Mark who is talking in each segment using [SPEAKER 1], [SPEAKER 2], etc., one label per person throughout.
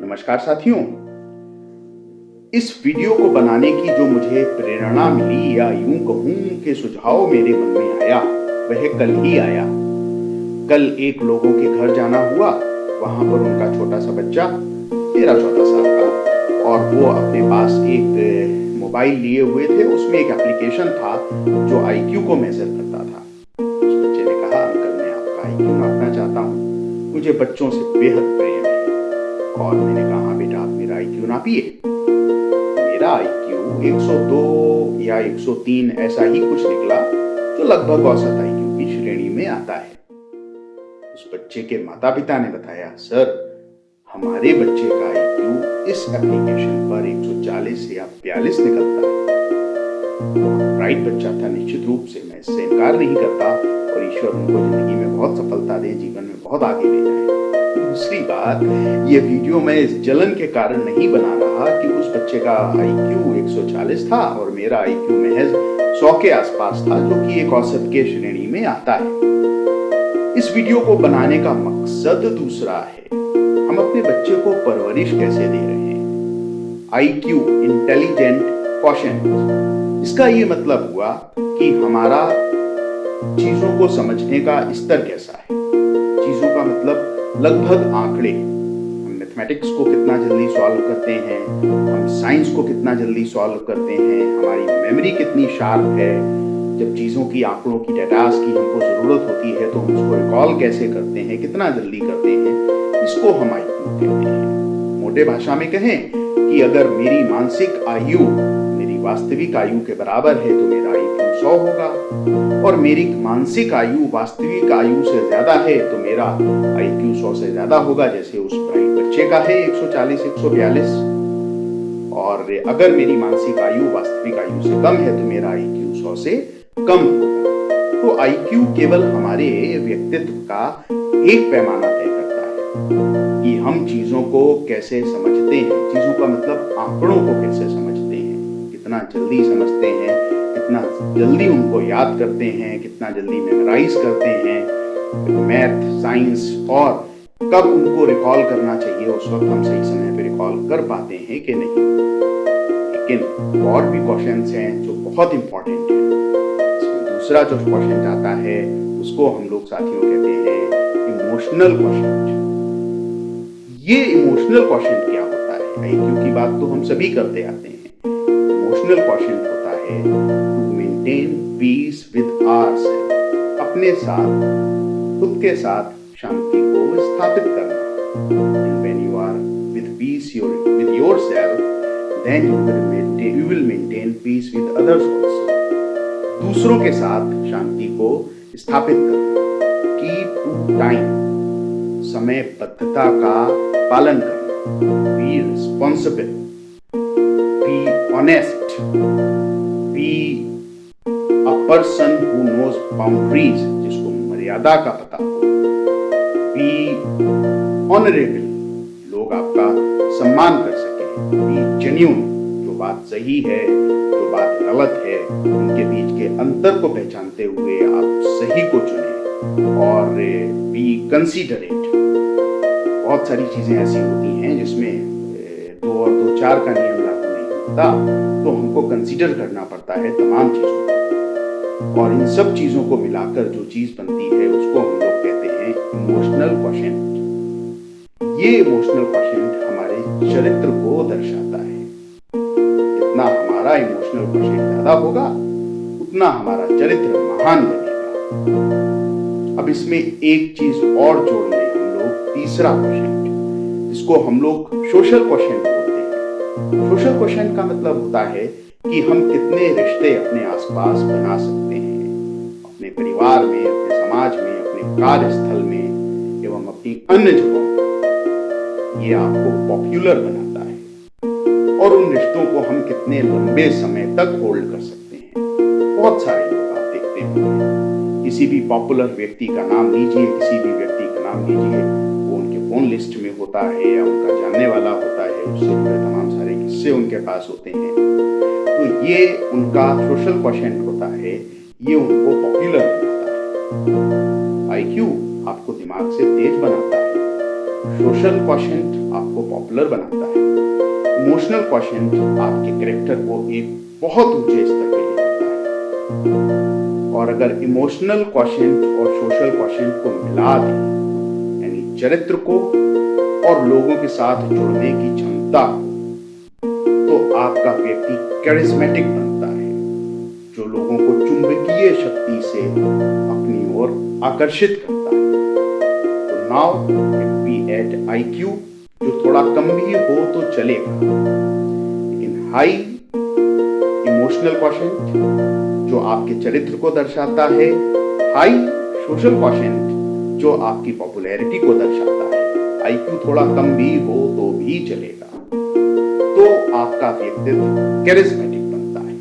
[SPEAKER 1] नमस्कार साथियों, इस वीडियो को बनाने की जो मुझे प्रेरणा मिली या यूं कहूं कि सुझाव मेरे मन में आया, वह कल ही आया। कल एक लोगों के घर जाना हुआ। वहां पर उनका छोटा सा बच्चा 13-14 साल का, और वो अपने पास एक मोबाइल लिए हुए थे। उसमें एक एप्लीकेशन था जो IQ को मेजर करता था। उस बच्चे ने कहा, अंकल मैं आपका IQ नापना चाहता हूँ, मुझे बच्चों से बेहद प्रेम है। और मैंने कहा, हाँ बेटा, आप मेरा IQ नापिए। मेरा IQ 102 या 103 ऐसा ही कुछ निकला, जो लगभग औसत IQ की श्रेणी में आता है। उस बच्चे के माता पिता ने बताया, सर हमारे बच्चे का IQ इस एप्लीकेशन पर 140 या 42 निकलता है। ब्राइट बच्चा था, निश्चित रूप से मैं इससे इनकार नहीं करता, और ईश्वर उनको जिंदगी में बहुत सफलता दे, जीवन में बहुत आगे ले जाए। दूसरी बात, ये वीडियो मैं इस जलन के कारण नहीं बना रहा कि उस बच्चे का IQ 140 था और मेरा IQ महज 100 के आसपास था, जो कि एक औसत के श्रेणी में आता है। इस वीडियो को बनाने का मकसद दूसरा है। हम अपने बच्चे को परवरिश कैसे दे रहे हैं। IQ इंटेलिजेंट क्वोशिएंट, इसका ये मतलब हुआ कि हमारा चीजों को समझने का स्तर कैसा है। चीजों का मतलब लगभग आंकड़े। हम मैथमेटिक्स को कितना जल्दी सॉल्व करते हैं, हम साइंस को कितना जल्दी सॉल्व करते हैं, हमारी मेमोरी कितनी शार्प है। जब चीजों की, आंकड़ों की, डेटास की हमको जरूरत होती है तो हम उसको रिकॉल कैसे करते हैं, कितना जल्दी करते हैं, इसको हम IQ कहते हैं। मोटे भाषा में कहें कि अगर मेरी मानसिक आयु मेरी वास्तविक आयु के बराबर है तो मेरा IQ 100 होगा, और मेरी मानसिक आयु वास्तविक आयु से ज्यादा है तो मेरा IQ 100 से ज्यादा होगा, जैसे उस ब्राइट बच्चे का है 140-142। और अगर मेरी मानसिक आयु वास्तविक आयु से कम है तो मेरा IQ 100 से कम होगा। तो IQ केवल हमारे व्यक्तित्व का एक पैमाना तय करता है कि हम चीजों को कैसे समझते हैं। चीजों का मतलब आंकड़ों को कैसे समझते हैं, कितना जल्दी समझते हैं, कितना जल्दी उनको याद करते हैं, कितना जल्दी मेमोराइज करते हैं मैथ, साइंस, और कब उनको रिकॉल करना चाहिए, उस वक्त हम सही समय पे रिकॉल कर पाते हैं कि नहीं। लेकिन और भी क्वेश्चंस हैं जो बहुत इंपॉर्टेंट हैं। इसमें दूसरा जो क्वेश्चन आता है उसको हम लोग साथियों कहते हैं इमोशनल क्वेश्चन। ये इमोशनल क्वेश्चन क्या होता है? IQ की बात तो हम सभी करते आते हैं। इमोशनल क्वेश्चन होता है to maintain peace with ourselves, अपने साथ, खुद के साथ शांति को स्थापित करना। And when you are with peace with yourself, then you will maintain peace with others also. दूसरों के साथ शांति को स्थापित करना। Keep to time, समयबद्धता का पालन करना। Be responsible, be honest, be a person who knows boundaries, जिसको मर्यादा का पता हो। Be honorable, लोग आपका सम्मान कर सकें। Be genuine, जो बात सही है, जो बात गलत है, उनके बीच के अंतर को पहचानते हुए आप सही को चुनें। और be considerate, बहुत सारी चीजें ऐसी होती हैं जिसमें 2 और 2 4 का नियम लागू नहीं होता, तो हमको कंसीडर करना पड़ता है तमाम चीजों को, और इन सब चीजों को मिलाकर जो चीज बनती है उसको हम लोग कहते हैं इमोशनल क्वोशिएंट। ये इमोशनल क्वोशिएंट हमारे चरित्र को दर्शाता है। जितना हमारा इमोशनल क्वोशिएंट ज्यादा होगा, उतना हमारा चरित्र महान बनेगा। अब इसमें एक चीज और जोड़ लें हम लोग, तीसरा क्वोशिएंट, जिसको हम लोग सोशल क्वोशिएंट बोलते हैं। सोशल क्वोशिएंट का मतलब होता है कि हम कितने रिश्ते अपने आसपास बना सकते हैं, अपने परिवार में, अपने समाज में, अपने कार्यस्थल में एवं अपनी अन्य जगहों पर। ये आपको पॉपुलर बनाता है, और उन रिश्तों को हम कितने लंबे समय तक होल्ड कर सकते हैं। बहुत सारे लोग आप देखते होंगे, किसी भी पॉपुलर व्यक्ति का नाम लीजिए, किसी भी व्यक्ति का नाम लीजिए, वो उनके फोन लिस्ट में होता है या उनका जानने वाला होता है, उससे जुड़े तमाम सारे किस्से उनके पास होते हैं। तो ये उनका सोशल क्वोशिएंट होता है, ये उनको पॉपुलर बनाता है। IQ आपको दिमाग से तेज बनाता है, सोशल क्वोशिएंट आपको पॉपुलर बनाता है। इमोशनल क्वोशिएंट आपके कैरेक्टर को एक बहुत ऊंचे स्तर पे ले जाता है। और अगर इमोशनल क्वोशिएंट और सोशल क्वोशिएंट को मिला दें, यानी चरित्र को और लोगों के साथ जुड़ने की क्षमता को, तो आपका व्यक्ति कैरिस्मेटिक बनता है, जो लोगों को चुंबकीय शक्ति से अपनी ओर आकर्षित करता है। तो now if we at IQ, जो थोड़ा कम भी हो तो चलेगा, लेकिन हाई इमोशनल क्वोशिएंट जो आपके चरित्र को दर्शाता है, हाई सोशल क्वोशिएंट जो आपकी पॉपुलैरिटी को दर्शाता है। IQ थोड़ा कम भी हो तो भी चलेगा, तो आपका व्यक्तित्व कैरिस्मेटिक बनता है।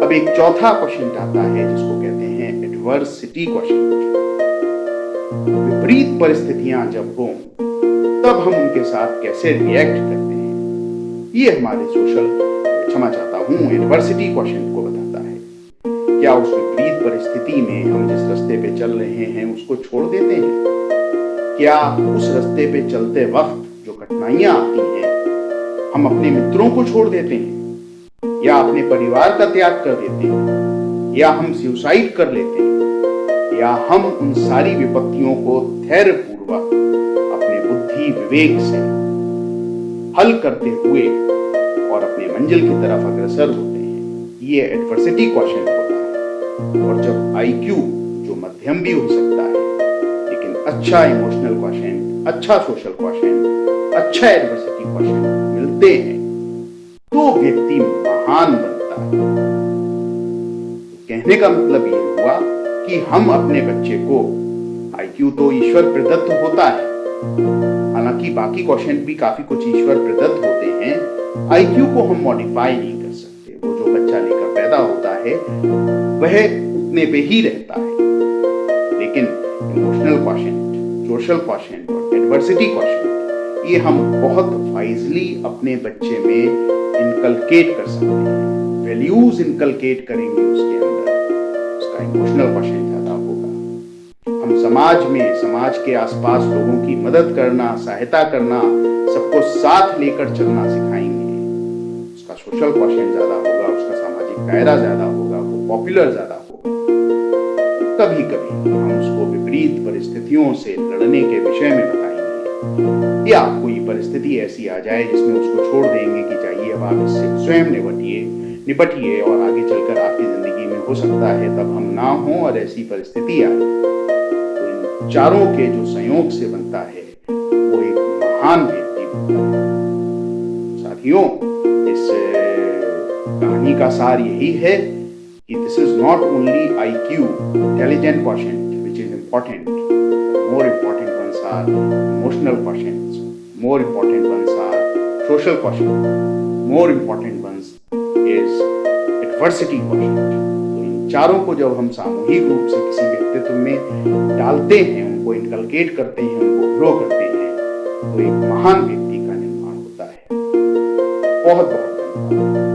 [SPEAKER 1] अब एक चौथा क्वोशिएंट आता है जिसको कहते हैं एडवर्सिटी क्वोशिएंट। विपरीत परिस्थितियां जब हों तब हम उनके साथ कैसे रिएक्ट करते हैं, ये हमारे एडवर्सिटी क्वोशिएंट को बताता है। क्या उस विपरीत परिस्थिति में हम जिस रास्ते पे चल रहे हैं उसको छोड़ देते हैं? क्या उस रास्ते पे चलते वक्त जो कठिनाइयां आती हैं हम अपने मित्रों को छोड़ देते हैं, या अपने परिवार का त्याग कर देते हैं, या हम सुसाइड कर लेते हैं, या हम उन सारी विपत्तियों को धैर्यपूर्वक अपने बुद्धि विवेक से हल करते हुए और अपने मंजिल की तरफ अग्रसर होते हैं? ये एडवर्सिटी क्वोशिएंट होता है। और जब IQ, जो मध्यम भी हो सकता है, लेकिन अच्छा इमोशनल क्वोशिएंट, अच्छा सोशल क्वोशिएंट, अच्छा एडवर्सिटी क्वोशिएंट मिलते हैं, तो व्यक्ति महान बनता है। कहने का मतलब ये हुआ कि हम अपने बच्चे को, IQ तो ईश्वर प्रदत्त होता है, हालांकि बाकी क्वोशिएंट भी काफी कुछ ईश्वर प्रदत्त होते हैं, IQ को हम मॉडिफाई नहीं कर सकते। वो जो बच्चा लेकर पैदा होता है वह उतने पे ही रहता है, लेकिन इमोशनल क्वोशिएंट, सोशल क्वोशिएंट और एडवर्सिटी क्वोशिएंट ये हम बहुत वाइजली अपने बच्चे में इनकलकेट कर सकते हैं। वैल्यूज इनकलकेट करेंगे उसके अंदर, उसका इमोशनल क्वोशिएंट ज्यादा होगा। हम समाज के आसपास लोगों की मदद करना, सहायता करना, सबको साथ लेकर चलना सिखाएंगे, उसका सोशल क्वोशिएंट ज्यादा होगा, उसका सामाजिक दायरा ज्यादा होगा, वो पॉपुलर ज्यादा होगा। कभी कभी हम उसको विपरीत परिस्थितियों से लड़ने के विषय में बताएंगे, या कोई परिस्थिति ऐसी आ जाए जिसमें उसको छोड़ देंगे कि चाहिए अब आप इससे स्वयं निपटिए और आगे चलकर आपकी जिंदगी में हो सकता है तब हम ना हो और ऐसी परिस्थिति आए। तो इन चारों के जो संयोग से बनता है वो एक महान व्यक्ति बनता है। साथियों, इस कहानी का सार यही है कि this is not only IQ, intelligent quotient, which is important, more important ones are emotional quotients, more important ones are social quotient, more important ones is adversity quotient. तो इन चारों को जब हम सामूहिक रूप से किसी व्यक्तित्व में डालते हैं, उनको इनकलकेट करते हैं, उनको ग्रो करते हैं, तो एक महान व्यक्ति का निर्माण होता है। बहुत बहुत धन्यवाद।